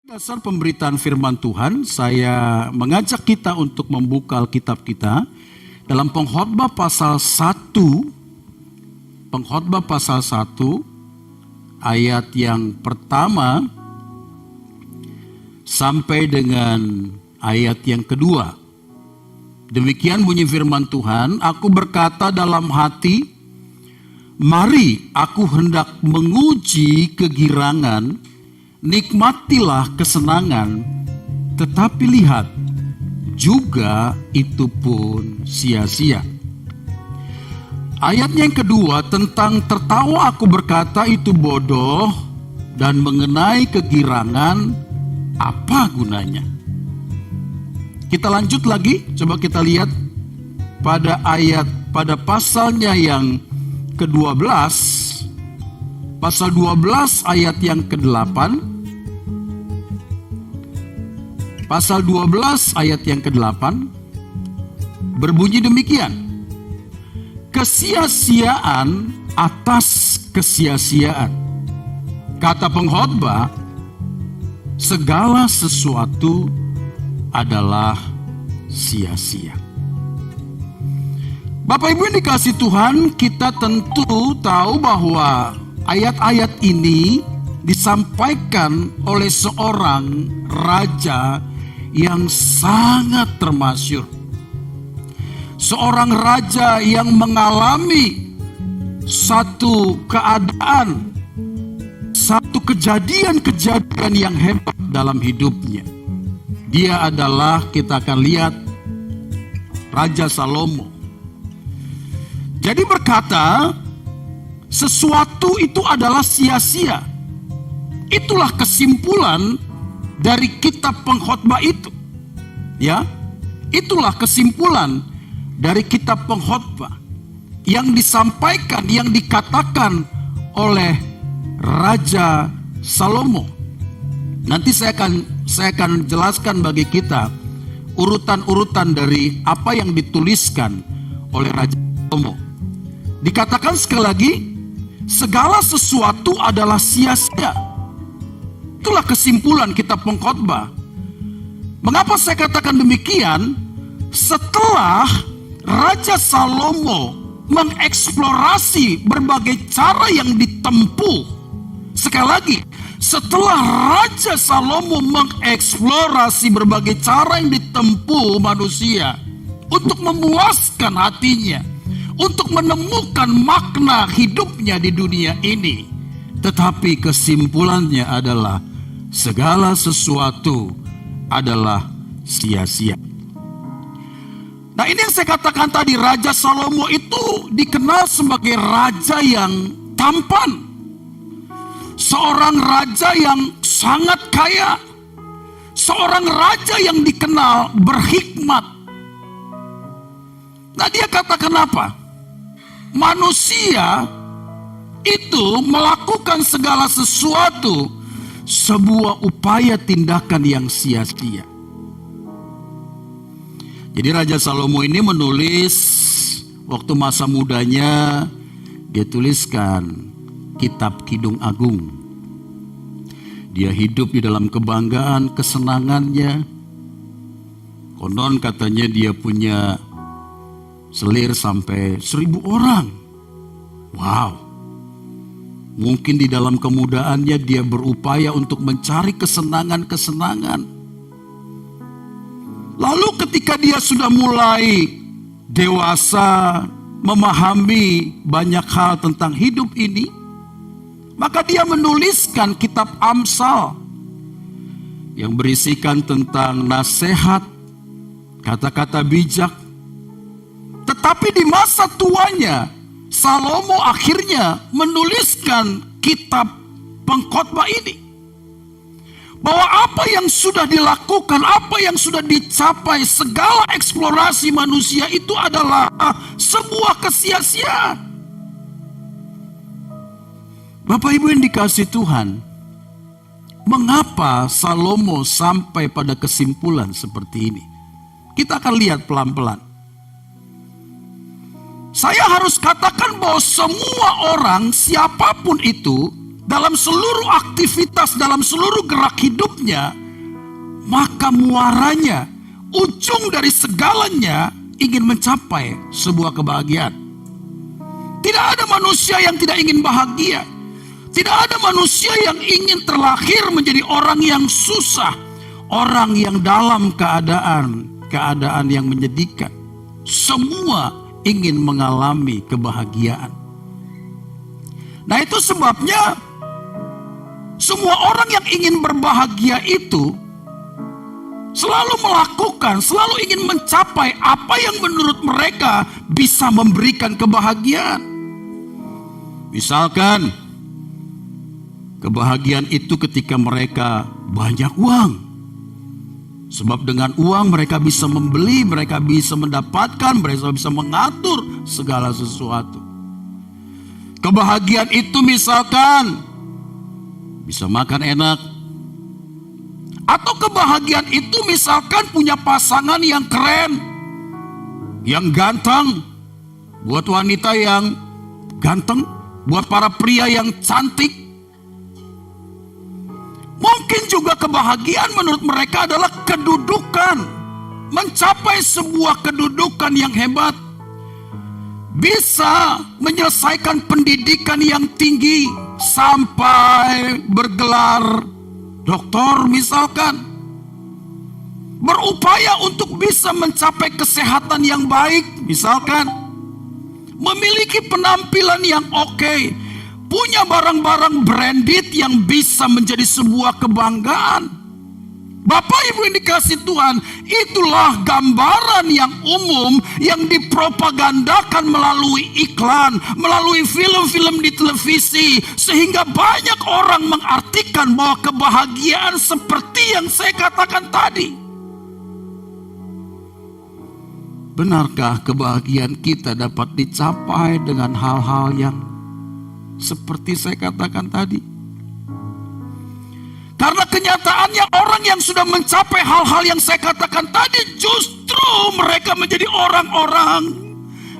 Dasar pemberitaan firman Tuhan, saya mengajak kita untuk membuka Alkitab kita dalam Pengkhotbah pasal 1, Pengkhotbah pasal 1, ayat yang pertama sampai dengan ayat yang kedua. Demikian bunyi firman Tuhan, aku berkata dalam hati, mari aku hendak menguji kegirangan, nikmatilah kesenangan, tetapi lihat, juga itu pun sia-sia. Ayatnya yang kedua tentang tertawa aku berkata itu bodoh, dan mengenai kegirangan apa gunanya. Kita lanjut lagi, coba kita lihat pada pasalnya yang ke-12, pasal 12 ayat yang ke-8. Pasal 12 ayat yang ke-8 berbunyi demikian. Kesia-siaan atas kesia-siaan. Kata pengkhotbah, segala sesuatu adalah sia-sia. Bapak Ibu yang dikasihi Tuhan, kita tentu tahu bahwa ayat-ayat ini disampaikan oleh seorang raja yang sangat termasyhur. Seorang raja yang mengalami satu keadaan, satu kejadian-kejadian yang hebat dalam hidupnya. Dia adalah, kita akan lihat, Raja Salomo. Jadi berkata, sesuatu itu adalah sia-sia. Itulah kesimpulan dari kitab pengkhotbah itu. Ya, itulah kesimpulan dari kitab pengkhotbah yang disampaikan, yang dikatakan oleh Raja Salomo. Nanti saya akan jelaskan bagi kita urutan-urutan dari apa yang dituliskan oleh Raja Salomo. Dikatakan sekali lagi, segala sesuatu adalah sia-sia. Itulah kesimpulan kitab pengkhotbah. Mengapa saya katakan demikian? Setelah Raja Salomo mengeksplorasi berbagai cara yang ditempuh. Sekali lagi, setelah Raja Salomo mengeksplorasi berbagai cara yang ditempuh manusia untuk memuaskan hatinya, untuk menemukan makna hidupnya di dunia ini, tetapi kesimpulannya adalah segala sesuatu adalah sia-sia. Nah, ini yang saya katakan tadi, Raja Salomo itu dikenal sebagai raja yang tampan. Seorang raja yang sangat kaya. Seorang raja yang dikenal berhikmat. Nah, dia katakan apa? Manusia itu melakukan segala sesuatu sebuah upaya tindakan yang sia-sia. Jadi Raja Salomo ini menulis waktu masa mudanya, dia tuliskan kitab Kidung Agung. Dia hidup di dalam kebanggaan, kesenangannya. Konon katanya dia punya selir sampai 1.000 orang. Wow. Mungkin di dalam kemudaannya dia berupaya untuk mencari kesenangan-kesenangan. Lalu ketika dia sudah mulai dewasa, memahami banyak hal tentang hidup ini, maka dia menuliskan kitab Amsal yang berisikan tentang nasihat, kata-kata bijak. Tetapi di masa tuanya, Salomo akhirnya menuliskan kitab pengkhotbah ini. Bahwa apa yang sudah dilakukan, apa yang sudah dicapai, segala eksplorasi manusia itu adalah sebuah kesia-siaan. Bapak Ibu yang dikasihi Tuhan, mengapa Salomo sampai pada kesimpulan seperti ini? Kita akan lihat pelan-pelan. Saya harus katakan bahwa semua orang, siapapun itu, dalam seluruh aktivitas, dalam seluruh gerak hidupnya, maka muaranya, ujung dari segalanya ingin mencapai sebuah kebahagiaan. Tidak ada manusia yang tidak ingin bahagia. Tidak ada manusia yang ingin terlahir menjadi orang yang susah, orang yang dalam keadaan yang menyedihkan. Semua ingin mengalami kebahagiaan. Nah, itu sebabnya semua orang yang ingin berbahagia itu selalu melakukan, selalu ingin mencapai apa yang menurut mereka bisa memberikan kebahagiaan. Misalkan, kebahagiaan itu ketika mereka banyak uang. Sebab dengan uang mereka bisa membeli, mereka bisa mendapatkan, mereka bisa mengatur segala sesuatu. Kebahagiaan itu misalkan bisa makan enak. Atau kebahagiaan itu misalkan punya pasangan yang keren, yang ganteng. Buat wanita yang ganteng, buat para pria yang cantik. Mungkin juga kebahagiaan menurut mereka adalah kedudukan. Mencapai sebuah kedudukan yang hebat. Bisa menyelesaikan pendidikan yang tinggi sampai bergelar doktor misalkan. Berupaya untuk bisa mencapai kesehatan yang baik misalkan. Memiliki penampilan yang oke. Punya barang-barang branded yang bisa menjadi sebuah kebanggaan. Bapak Ibu yang dikasih Tuhan, itulah gambaran yang umum yang dipropagandakan melalui iklan, melalui film-film di televisi, sehingga banyak orang mengartikan bahwa kebahagiaan seperti yang saya katakan tadi. Benarkah kebahagiaan kita dapat dicapai dengan hal-hal yang seperti saya katakan tadi? Karena kenyataannya orang yang sudah mencapai hal-hal yang saya katakan tadi, justru mereka menjadi orang-orang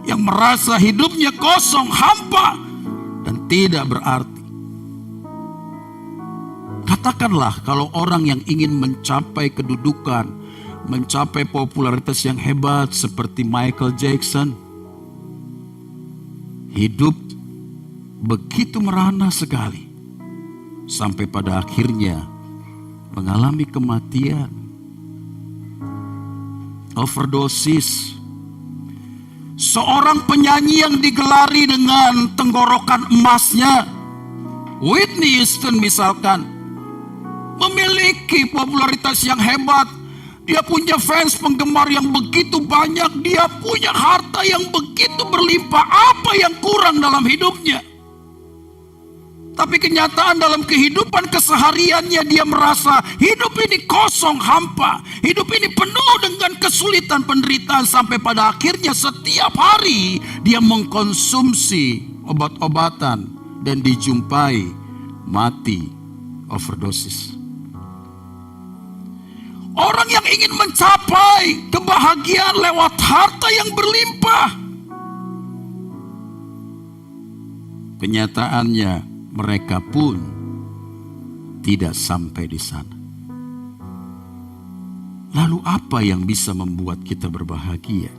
yang merasa hidupnya kosong, hampa, dan tidak berarti. Katakanlah kalau orang yang ingin mencapai kedudukan, mencapai popularitas yang hebat seperti Michael Jackson, hidup begitu merana sekali sampai pada akhirnya mengalami kematian, overdosis. Seorang penyanyi yang digelari dengan tenggorokan emasnya, Whitney Houston misalkan, memiliki popularitas yang hebat. Dia punya fans penggemar yang begitu banyak. Dia punya harta yang begitu berlimpah. Apa yang kurang dalam hidupnya? Tapi kenyataan dalam kehidupan kesehariannya dia merasa hidup ini kosong, hampa. Hidup ini penuh dengan kesulitan, penderitaan. Sampai pada akhirnya setiap hari dia mengkonsumsi obat-obatan dan dijumpai mati overdosis. Orang yang ingin mencapai kebahagiaan lewat harta yang berlimpah, kenyataannya mereka pun tidak sampai di sana. Lalu apa yang bisa membuat kita berbahagia?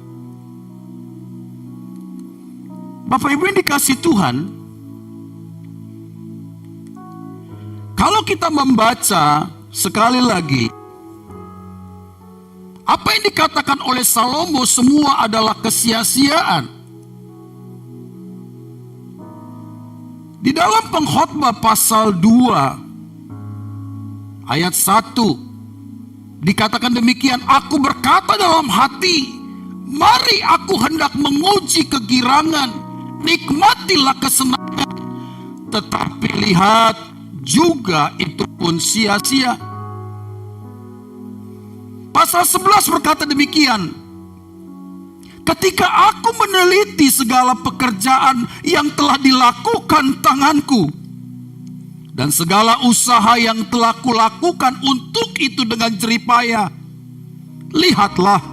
Bapak Ibu yang dikasih Tuhan, kalau kita membaca sekali lagi, apa yang dikatakan oleh Salomo semua adalah kesia-siaan. Di dalam Pengkhotbah pasal 2 ayat 1 dikatakan demikian, aku berkata dalam hati, mari aku hendak menguji kegirangan, nikmatilah kesenangan, tetapi lihat juga itu pun sia-sia. Pasal 11 berkata demikian, ketika aku meneliti segala pekerjaan yang telah dilakukan tanganku dan segala usaha yang telah kulakukan untuk itu dengan jeripaya, lihatlah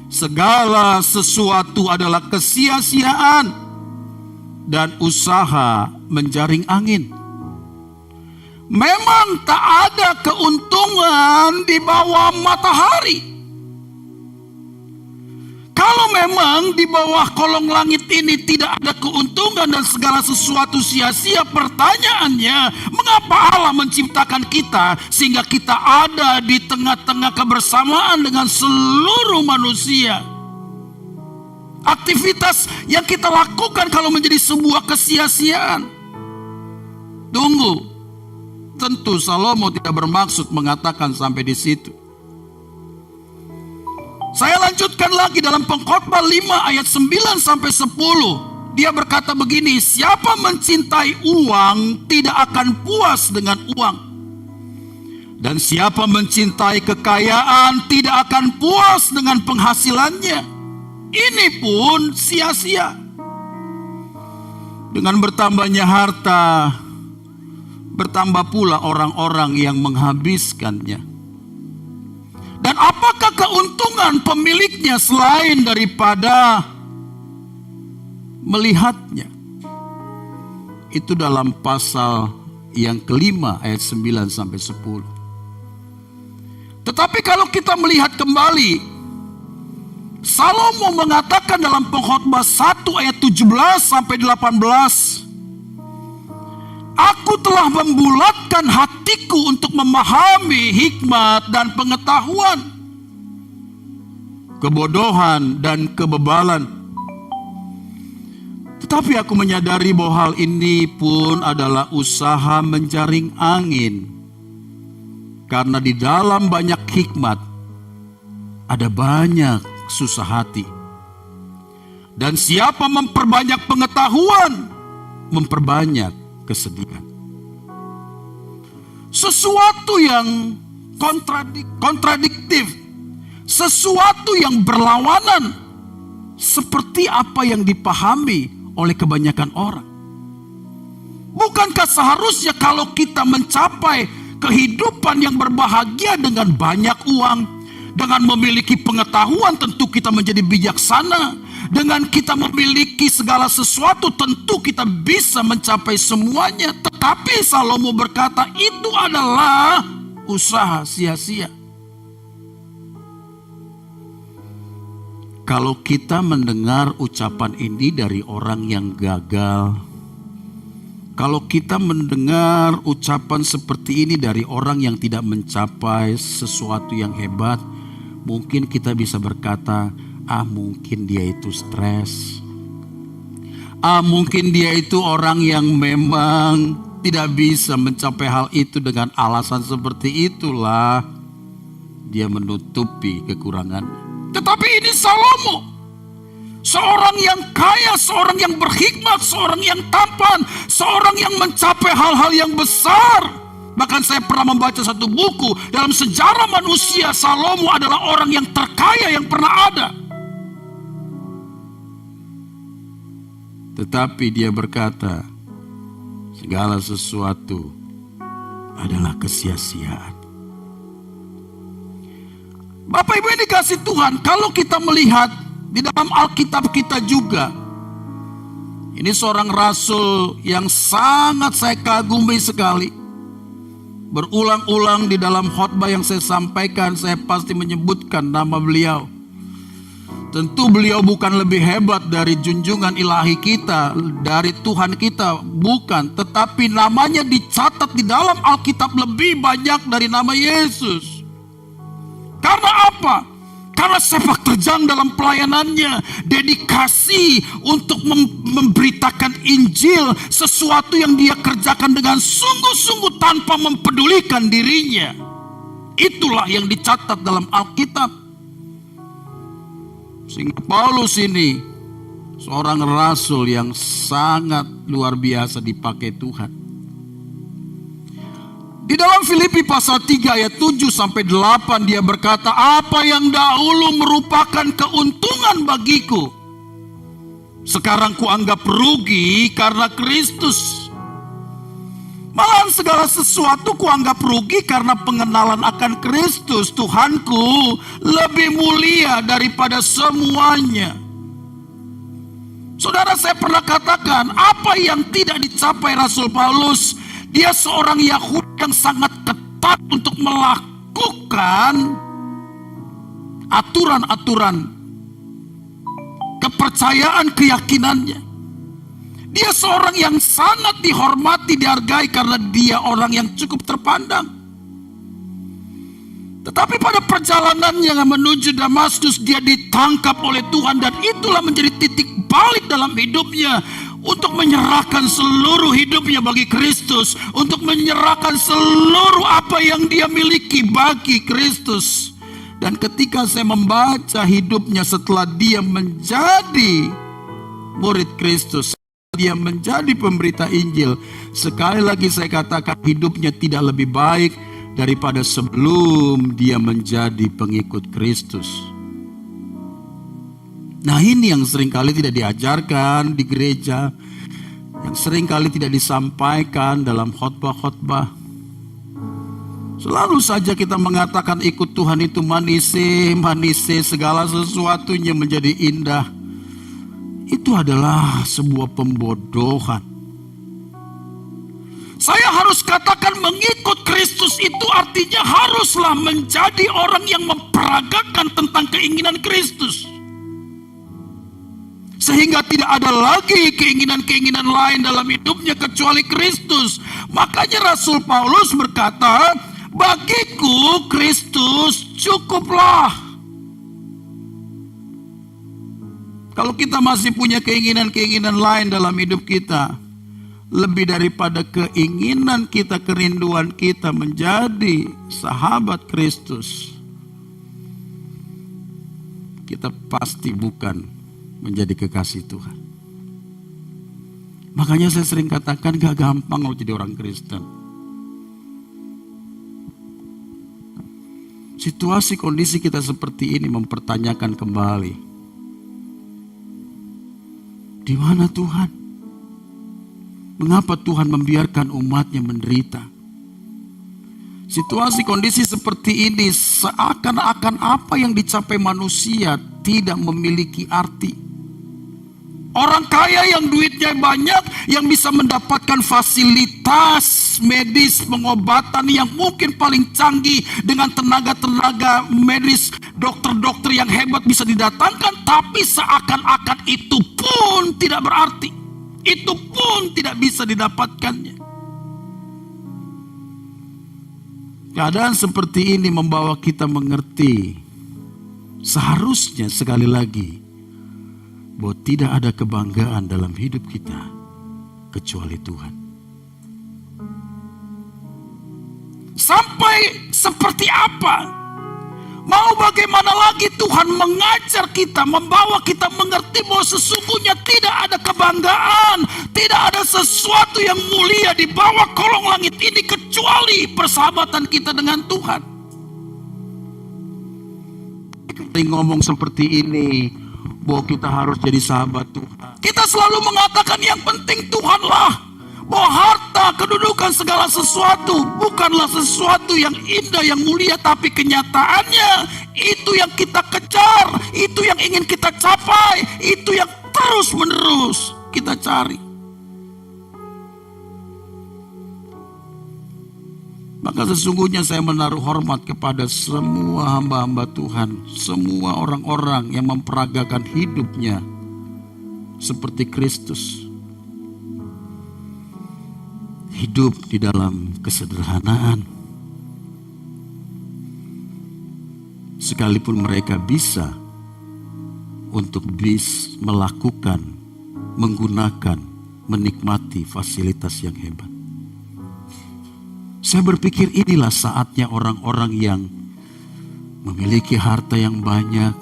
segala sesuatu adalah kesia-siaan dan usaha menjaring angin. memang tak ada keuntungan di bawah matahari. Kalau memang di bawah kolong langit ini tidak ada keuntungan dan segala sesuatu sia-sia, pertanyaannya, mengapa Allah menciptakan kita sehingga kita ada di tengah-tengah kebersamaan dengan seluruh manusia? Aktivitas yang kita lakukan kalau menjadi sebuah kesia-siaan. Tunggu, tentu Salomo tidak bermaksud mengatakan sampai di situ. Saya lanjutkan lagi dalam Pengkhotbah 5 ayat 9 sampai 10. Dia berkata begini, siapa mencintai uang tidak akan puas dengan uang. Dan siapa mencintai kekayaan tidak akan puas dengan penghasilannya. Ini pun sia-sia. Dengan bertambahnya harta, bertambah pula orang-orang yang menghabiskannya. Dan apakah keuntungan pemiliknya selain daripada melihatnya? Itu dalam pasal yang kelima ayat 9 sampai 10. Tetapi kalau kita melihat kembali, Salomo mengatakan dalam Pengkhotbah 1 ayat 17 sampai 18, aku telah membulatkan hatiku untuk memahami hikmat dan pengetahuan, kebodohan dan kebebalan. Tetapi aku menyadari bahwa hal ini pun adalah usaha menjaring angin. Karena di dalam banyak hikmat ada banyak susah hati. Dan siapa memperbanyak pengetahuan, memperbanyak kesedihan. Sesuatu yang kontradiktif, sesuatu yang berlawanan, seperti apa yang dipahami oleh kebanyakan orang. Bukankah seharusnya kalau kita mencapai kehidupan yang berbahagia dengan banyak uang, dengan memiliki pengetahuan, tentu kita menjadi bijaksana. Dengan kita memiliki segala sesuatu, tentu kita bisa mencapai semuanya. Tetapi Salomo berkata, itu adalah usaha sia-sia. Kalau kita mendengar ucapan ini dari orang yang gagal, kalau kita mendengar ucapan seperti ini dari orang yang tidak mencapai sesuatu yang hebat, mungkin kita bisa berkata, mungkin dia itu stres. Mungkin dia itu orang yang memang tidak bisa mencapai hal itu, dengan alasan seperti itulah dia menutupi kekurangannya. Tetapi ini Salomo, seorang yang kaya, seorang yang berhikmat, seorang yang tampan, seorang yang mencapai hal-hal yang besar. Bahkan saya pernah membaca satu buku, dalam sejarah manusia Salomo adalah orang yang terkaya yang pernah ada. Tetapi dia berkata, segala sesuatu adalah kesia-siaan. Bapak Ibu yang dikasih Tuhan, kalau kita melihat di dalam Alkitab kita juga, ini seorang rasul yang sangat saya kagumi sekali. Berulang-ulang di dalam khotbah yang saya sampaikan, saya pasti menyebutkan nama beliau. Tentu beliau bukan lebih hebat dari junjungan ilahi kita, dari Tuhan kita, bukan. Tetapi namanya dicatat di dalam Alkitab lebih banyak dari nama Yesus. Karena apa? Karena sepak terjang dalam pelayanannya, dedikasi untuk memberitakan Injil, sesuatu yang dia kerjakan dengan sungguh-sungguh tanpa mempedulikan dirinya. Itulah yang dicatat dalam Alkitab. Sehingga Paulus ini seorang rasul yang sangat luar biasa dipakai Tuhan. Di dalam Filipi pasal 3 ayat 7 sampai 8 dia berkata, apa yang dahulu merupakan keuntungan bagiku, sekarang kuanggap rugi karena Kristus. Malahan segala sesuatu kuanggap rugi karena pengenalan akan Kristus, Tuhanku, lebih mulia daripada semuanya. Saudara, saya pernah katakan, apa yang tidak dicapai Rasul Paulus Dia seorang Yahudi yang sangat ketat untuk melakukan aturan-aturan kepercayaan keyakinannya. Dia seorang yang sangat dihormati, dihargai karena dia orang yang cukup terpandang. Tetapi pada perjalanannya menuju Damaskus, dia ditangkap oleh Tuhan, dan itulah menjadi titik balik dalam hidupnya untuk menyerahkan seluruh hidupnya bagi Kristus, untuk menyerahkan seluruh apa yang dia miliki bagi Kristus. Dan ketika saya membaca hidupnya setelah dia menjadi murid Kristus, dia menjadi pemberita Injil, sekali lagi saya katakan hidupnya tidak lebih baik daripada sebelum dia menjadi pengikut Kristus. Nah, ini yang seringkali tidak diajarkan di gereja, yang seringkali tidak disampaikan dalam khotbah-khotbah. Selalu saja kita mengatakan ikut Tuhan itu manise, segala sesuatunya menjadi indah. Itu adalah sebuah pembodohan. Saya harus katakan mengikut Kristus itu artinya haruslah menjadi orang yang memperagakan tentang keinginan Kristus. Sehingga tidak ada lagi keinginan-keinginan lain dalam hidupnya kecuali Kristus. Makanya Rasul Paulus berkata, bagiku Kristus cukuplah. Kalau kita masih punya keinginan-keinginan lain dalam hidup kita, lebih daripada keinginan kita, kerinduan kita menjadi sahabat Kristus, kita pasti bukan menjadi kekasih Tuhan. Makanya saya sering katakan gak gampang loh jadi orang Kristen. Situasi kondisi kita seperti ini mempertanyakan kembali, di mana Tuhan? Mengapa Tuhan membiarkan umatnya menderita? Situasi kondisi seperti ini seakan-akan apa yang dicapai manusia tidak memiliki arti. Orang kaya yang duitnya banyak, yang bisa mendapatkan fasilitas medis, pengobatan yang mungkin paling canggih dengan tenaga-tenaga medis, dokter-dokter yang hebat bisa didatangkan, tapi seakan-akan itu pun tidak berarti. Itu pun tidak bisa didapatkannya. Keadaan seperti ini membawa kita mengerti, seharusnya sekali lagi, bahwa tidak ada kebanggaan dalam hidup kita kecuali Tuhan. Sampai seperti apa? Mau bagaimana lagi Tuhan mengajar kita, membawa kita mengerti bahwa sesungguhnya tidak ada kebanggaan, tidak ada sesuatu yang mulia di bawah kolong langit ini kecuali persahabatan kita dengan Tuhan. Kita ngomong seperti ini, bahwa kita harus jadi sahabat Tuhan. Kita selalu mengatakan yang penting Tuhanlah. Bahwa harta, kedudukan, segala sesuatu bukanlah sesuatu yang indah, yang mulia. Tapi kenyataannya itu yang kita kejar, itu yang ingin kita capai, itu yang terus menerus kita cari. Maka sesungguhnya saya menaruh hormat kepada semua hamba-hamba Tuhan, semua orang-orang yang memperagakan hidupnya seperti Kristus. Hidup di dalam kesederhanaan. Sekalipun mereka bisa untuk melakukan, menggunakan, menikmati fasilitas yang hebat. Saya berpikir inilah saatnya orang-orang yang memiliki harta yang banyak,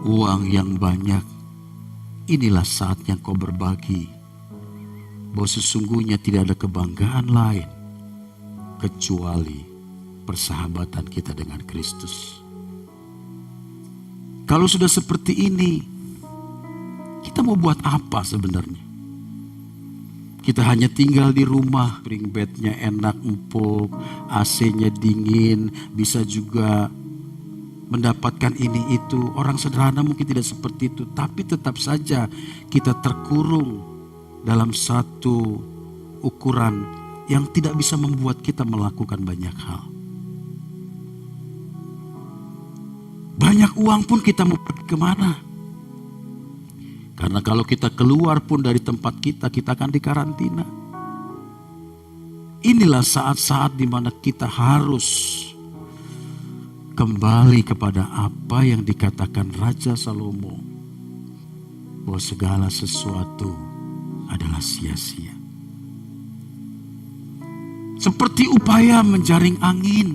uang yang banyak. Inilah saatnya kau berbagi bahwa sesungguhnya tidak ada kebanggaan lain kecuali persahabatan kita dengan Kristus. Kalau sudah seperti ini, kita mau buat apa sebenarnya? Kita hanya tinggal di rumah, spring bednya enak, empuk, AC-nya dingin, bisa juga mendapatkan ini itu. Orang sederhana mungkin tidak seperti itu, tapi tetap saja kita terkurung dalam satu ukuran yang tidak bisa membuat kita melakukan banyak hal. Banyak uang pun kita mau pergi kemana? Karena kalau kita keluar pun dari tempat kita akan dikarantina. Inilah saat-saat di mana kita harus kembali kepada apa yang dikatakan Raja Salomo, bahwa segala sesuatu adalah sia-sia. Seperti upaya menjaring angin.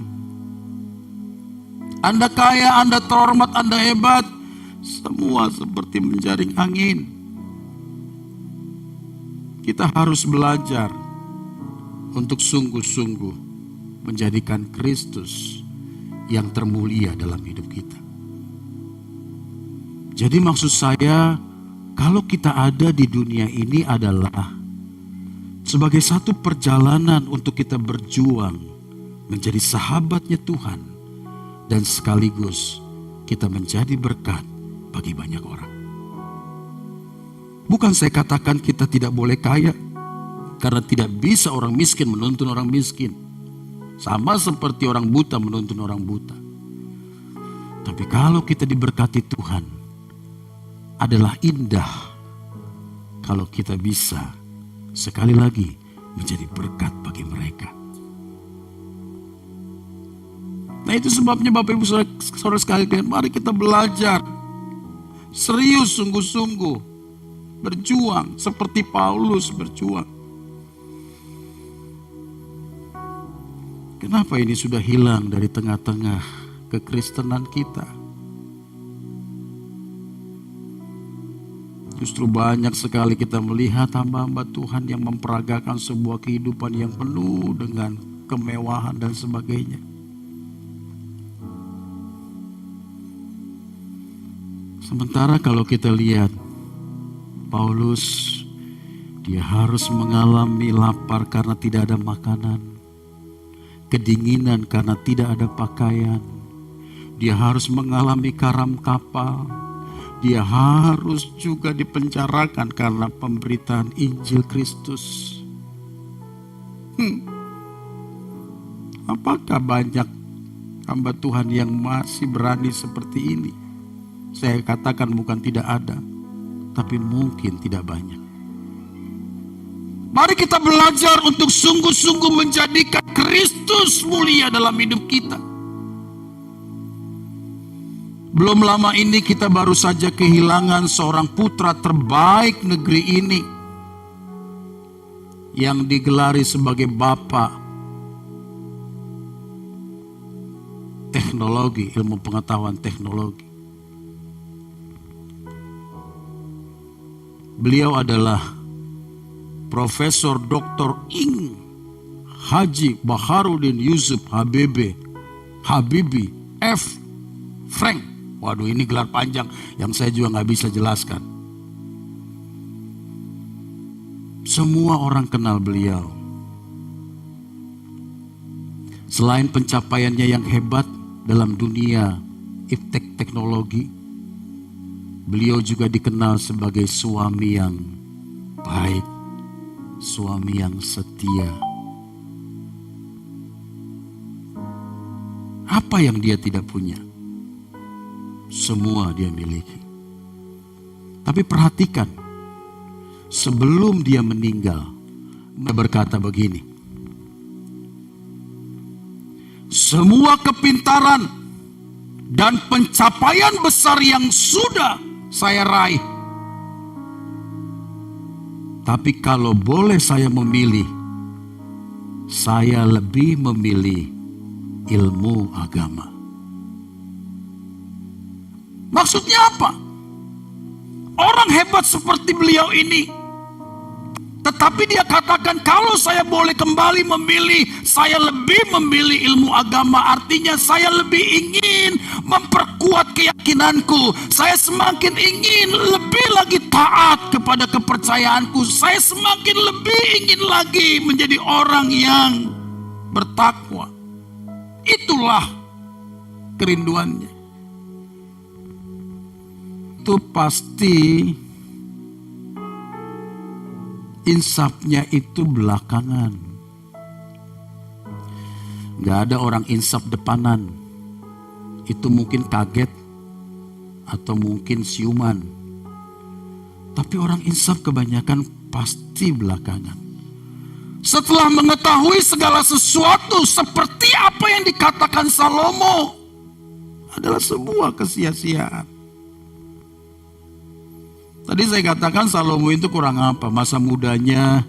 Anda kaya, Anda terhormat, Anda hebat, semua seperti menjaring angin. Kita harus belajar untuk sungguh-sungguh menjadikan Kristus yang termulia dalam hidup kita. Jadi maksud saya, kalau kita ada di dunia ini adalah sebagai satu perjalanan untuk kita berjuang menjadi sahabatnya Tuhan, dan sekaligus kita menjadi berkat bagi banyak orang. Bukan saya katakan kita tidak boleh kaya, karena tidak bisa orang miskin menuntun orang miskin. Sama seperti orang buta menuntun orang buta. Tapi kalau kita diberkati Tuhan, adalah indah kalau kita bisa sekali lagi menjadi berkat bagi mereka. Nah, itu sebabnya Bapak Ibu Saudara sekalian, mari kita belajar serius, sungguh-sungguh berjuang seperti Paulus berjuang. Kenapa ini sudah hilang dari tengah-tengah kekristenan kita? Justru banyak sekali kita melihat hamba-hamba Tuhan yang memperagakan sebuah kehidupan yang penuh dengan kemewahan dan sebagainya. Sementara kalau kita lihat Paulus, dia harus mengalami lapar karena tidak ada makanan, kedinginan karena tidak ada pakaian. Dia harus mengalami karam kapal. Dia harus juga dipenjarakan karena pemberitaan Injil Kristus. Apakah banyak hamba Tuhan yang masih berani seperti ini? Saya katakan bukan tidak ada, tapi mungkin tidak banyak. Mari kita belajar untuk sungguh-sungguh menjadikan Kristus mulia dalam hidup kita. Belum lama ini kita baru saja kehilangan seorang putra terbaik negeri ini, yang digelari sebagai Bapak teknologi, ilmu pengetahuan teknologi. Beliau adalah Profesor Dr. Ing Haji Baharudin Yusuf Habibi F. Frank. Waduh, ini gelar panjang yang saya juga nggak bisa jelaskan. Semua orang kenal beliau. Selain pencapaiannya yang hebat dalam dunia iptek teknologi, beliau juga dikenal sebagai suami yang baik, suami yang setia. Apa yang dia tidak punya? Semua dia miliki. Tapi perhatikan, sebelum dia meninggal, dia berkata begini, semua kepintaran dan pencapaian besar yang sudah saya raih, tapi kalau boleh saya memilih, saya lebih memilih ilmu agama. Maksudnya apa? Orang hebat seperti beliau ini, tetapi dia katakan kalau saya boleh kembali memilih, saya lebih memilih ilmu agama. Artinya saya lebih ingin memperkuat keyakinanku. Saya semakin ingin lebih lagi taat kepada kepercayaanku. Saya semakin lebih ingin lagi menjadi orang yang bertakwa. Itulah kerinduannya. Itu pasti insafnya itu belakangan. Gak ada orang insaf depanan. Itu mungkin kaget atau mungkin siuman. Tapi orang insaf kebanyakan pasti belakangan. Setelah mengetahui segala sesuatu seperti apa yang dikatakan Salomo, adalah sebuah kesia-siaan. Tadi saya katakan Salomo itu kurang apa? Masa mudanya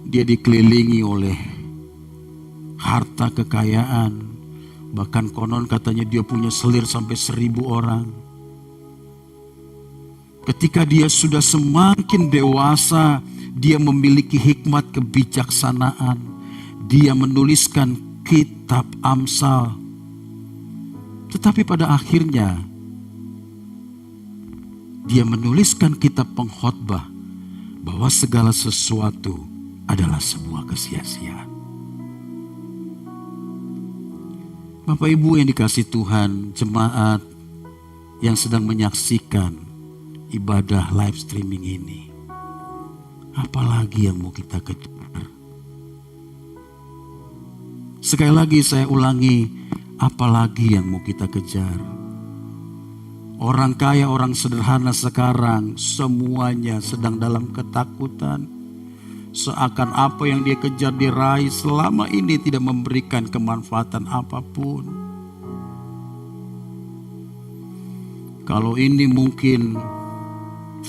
dia dikelilingi oleh harta kekayaan. Bahkan konon katanya dia punya selir sampai 1000 orang. Ketika dia sudah semakin dewasa, dia memiliki hikmat kebijaksanaan. Dia menuliskan kitab Amsal. Tetapi pada akhirnya, dia menuliskan kitab pengkhotbah bahwa segala sesuatu adalah sebuah kesia-siaan. Bapak Ibu yang dikasihi Tuhan, jemaat yang sedang menyaksikan ibadah live streaming ini, apalagi yang mau kita kejar? Sekali lagi saya ulangi, apalagi yang mau kita kejar? Orang kaya, orang sederhana sekarang semuanya sedang dalam ketakutan. Seakan apa yang dia kejar diraih selama ini tidak memberikan kemanfaatan apapun. Kalau ini mungkin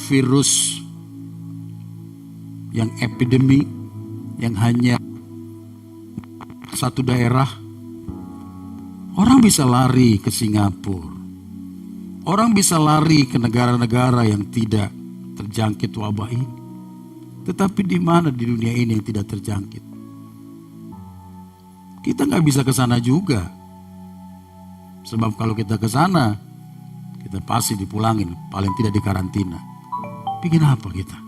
virus yang epidemi, yang hanya satu daerah, orang bisa lari ke Singapura. Orang bisa lari ke negara-negara yang tidak terjangkit wabah ini. Tetapi di mana di dunia ini yang tidak terjangkit? Kita nggak bisa ke sana juga. Sebab kalau kita ke sana, kita pasti dipulangin, paling tidak dikarantina. Bikin apa kita?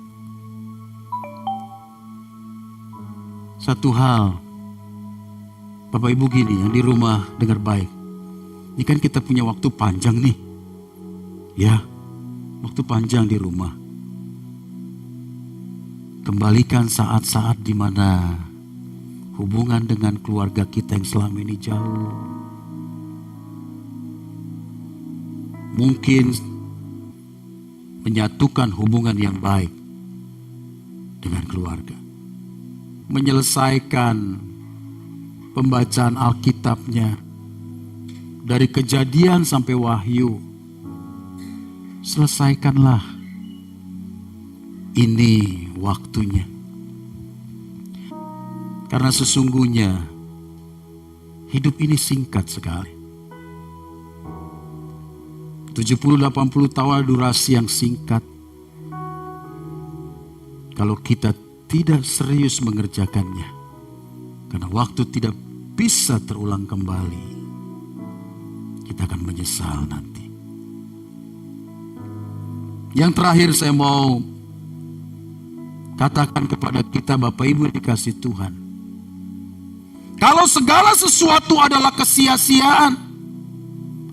Satu hal, Bapak Ibu gini, yang di rumah dengar baik. Ini kan kita punya waktu panjang nih. Ya, waktu panjang di rumah. Kembalikan saat-saat di mana hubungan dengan keluarga kita yang selama ini jauh. Mungkin menyatukan hubungan yang baik dengan keluarga. Menyelesaikan pembacaan Alkitabnya dari Kejadian sampai Wahyu. Selesaikanlah. Ini waktunya. Karena sesungguhnya hidup ini singkat sekali. 70-80 tahun durasi yang singkat. Kalau kita tidak serius mengerjakannya, karena waktu tidak bisa terulang kembali, kita akan menyesal nanti. Yang terakhir saya mau katakan kepada kita, Bapak Ibu yang dikasihi Tuhan. Kalau segala sesuatu adalah kesia-siaan,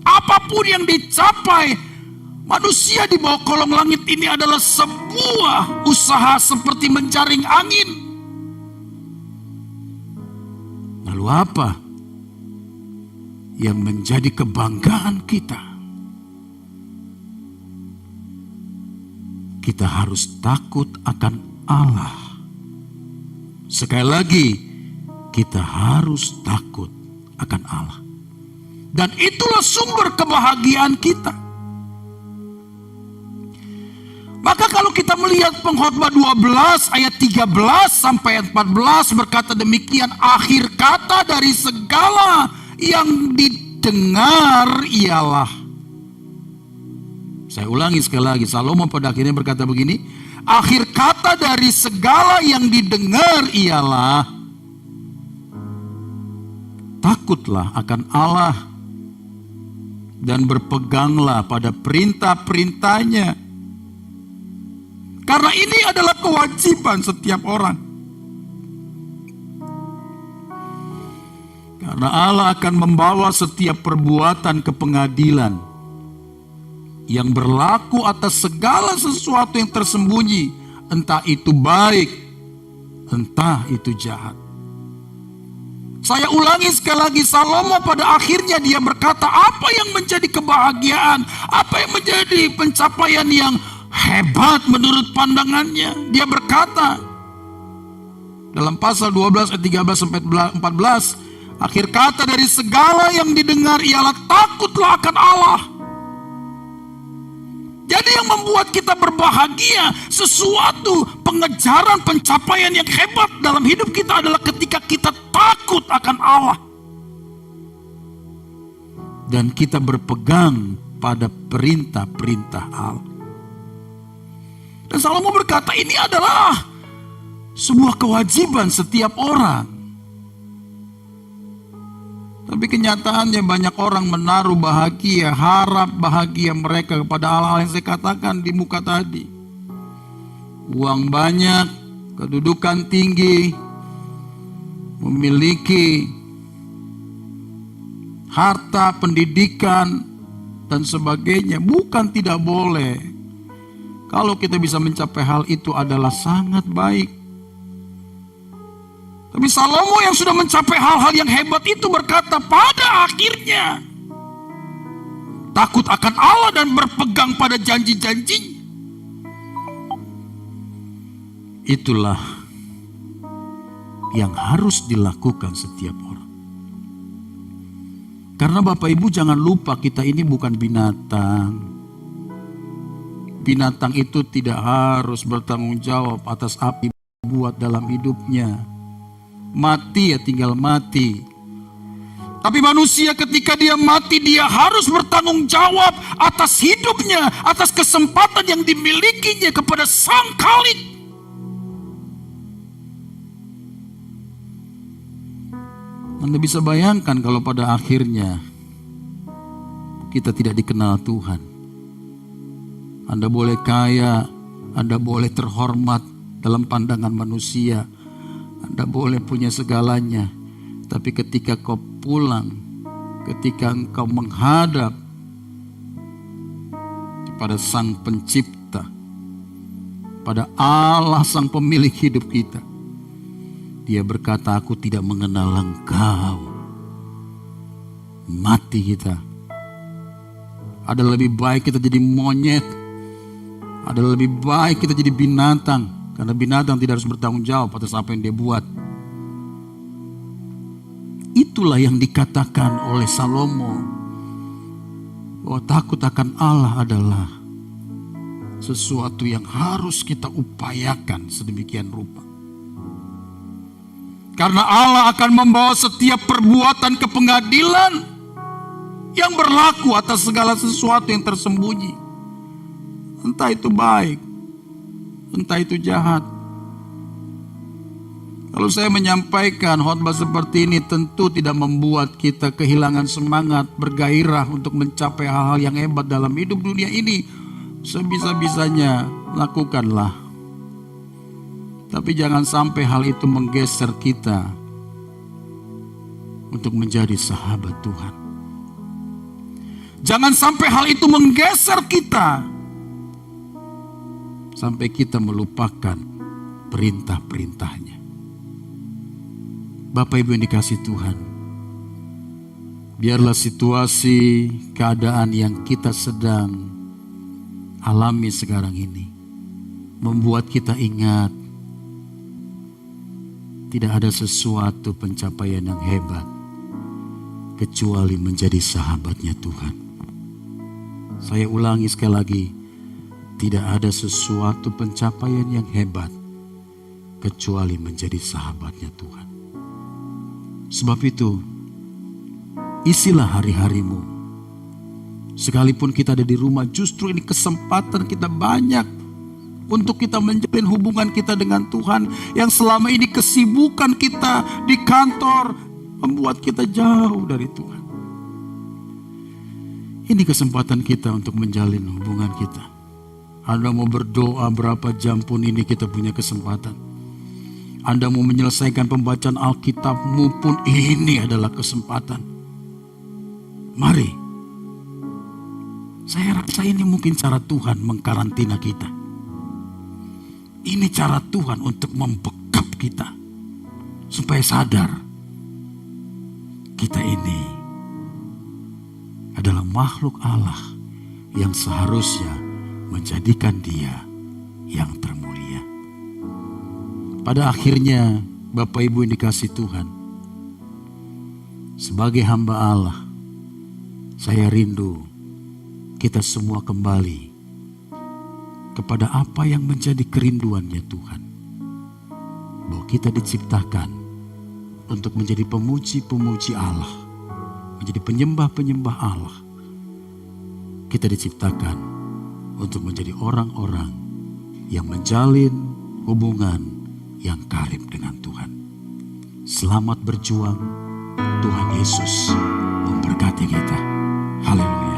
apapun yang dicapai manusia di bawah kolong langit ini adalah sebuah usaha seperti menjaring angin. Lalu apa yang menjadi kebanggaan kita? Kita harus takut akan Allah. Sekali lagi, kita harus takut akan Allah. Dan itulah sumber kebahagiaan kita. Maka kalau kita melihat pengkhotbah 12 ayat 13 sampai 14 berkata demikian, akhir kata dari segala yang didengar ialah. Saya ulangi sekali lagi, Salomo pada akhirnya berkata begini, akhir kata dari segala yang didengar ialah takutlah akan Allah dan berpeganglah pada perintah-perintahnya. Karena ini adalah kewajiban setiap orang. Karena Allah akan membawa setiap perbuatan ke pengadilan yang berlaku atas segala sesuatu yang tersembunyi, entah itu baik, entah itu jahat. Saya ulangi sekali lagi, Salomo pada akhirnya dia berkata, apa yang menjadi kebahagiaan, apa yang menjadi pencapaian yang hebat menurut pandangannya. Dia berkata dalam pasal 12 ayat 13 sampai 14, akhir kata dari segala yang didengar ialah takutlah akan Allah. Jadi yang membuat kita berbahagia, sesuatu pengejaran pencapaian yang hebat dalam hidup kita adalah ketika kita takut akan Allah. Dan kita berpegang pada perintah-perintah Allah. Dan Salomo berkata ini adalah sebuah kewajiban setiap orang. Tapi kenyataannya banyak orang menaruh bahagia, harap bahagia mereka kepada hal-hal yang saya katakan di muka tadi. Uang banyak, kedudukan tinggi, memiliki harta, pendidikan, dan sebagainya. Bukan tidak boleh. Kalau kita bisa mencapai hal itu adalah sangat baik. Tapi Salomo yang sudah mencapai hal-hal yang hebat itu berkata pada akhirnya takut akan Allah dan berpegang pada janji-janjinya. Itulah yang harus dilakukan setiap orang. Karena Bapak Ibu jangan lupa kita ini bukan binatang. Binatang itu tidak harus bertanggung jawab atas apa yang dibuat dalam hidupnya. Mati ya tinggal mati. Tapi manusia ketika dia mati, dia harus bertanggung jawab atas hidupnya, atas kesempatan yang dimilikinya kepada Sang Khalik. Anda bisa bayangkan kalau pada akhirnya kita tidak dikenal Tuhan. Anda boleh kaya, Anda boleh terhormat dalam pandangan manusia, Anda boleh punya segalanya, tapi ketika kau pulang, ketika engkau menghadap kepada Sang Pencipta, pada Allah Sang Pemilik hidup kita, Dia berkata, aku tidak mengenal engkau. Mati kita. Ada lebih baik kita jadi monyet, ada lebih baik kita jadi binatang. Karena binatang tidak harus bertanggung jawab atas apa yang dia buat. Itulah yang dikatakan oleh Salomo. Bahwa takut akan Allah adalah sesuatu yang harus kita upayakan sedemikian rupa. Karena Allah akan membawa setiap perbuatan ke pengadilan yang berlaku atas segala sesuatu yang tersembunyi. Entah itu baik, entah itu jahat. Kalau saya menyampaikan khotbah seperti ini tentu tidak membuat kita kehilangan semangat, bergairah untuk mencapai hal-hal yang hebat dalam hidup dunia ini. Sebisa-bisanya lakukanlah. Tapi jangan sampai hal itu menggeser kita untuk menjadi sahabat Tuhan. Jangan sampai hal itu menggeser kita sampai kita melupakan perintah-perintahnya. Bapak Ibu yang dikasihi Tuhan, biarlah situasi, keadaan yang kita sedang alami sekarang ini membuat kita ingat tidak ada sesuatu pencapaian yang hebat kecuali menjadi sahabatnya Tuhan. Saya ulangi sekali lagi, tidak ada sesuatu pencapaian yang hebat kecuali menjadi sahabatnya Tuhan. Sebab itu, isilah hari-harimu. Sekalipun kita ada di rumah, justru ini kesempatan kita banyak untuk kita menjalin hubungan kita dengan Tuhan. Yang selama ini kesibukan kita di kantor membuat kita jauh dari Tuhan. Ini kesempatan kita untuk menjalin hubungan kita. Anda mau berdoa berapa jam pun ini kita punya kesempatan. Anda mau menyelesaikan pembacaan Alkitabmu pun ini adalah kesempatan. Mari. Saya rasa ini mungkin cara Tuhan mengkarantina kita. Ini cara Tuhan untuk membekap kita. Supaya sadar kita ini adalah makhluk Allah yang seharusnya menjadikan Dia yang termulia. Pada akhirnya, Bapak Ibu yang dikasihi Tuhan, sebagai hamba Allah, saya rindu kita semua kembali kepada apa yang menjadi kerinduannya Tuhan. Bahwa kita diciptakan untuk menjadi pemuji-pemuji Allah, menjadi penyembah-penyembah Allah. Kita diciptakan untuk menjadi orang-orang yang menjalin hubungan yang karib dengan Tuhan. Selamat berjuang. Tuhan Yesus memberkati kita. Haleluya.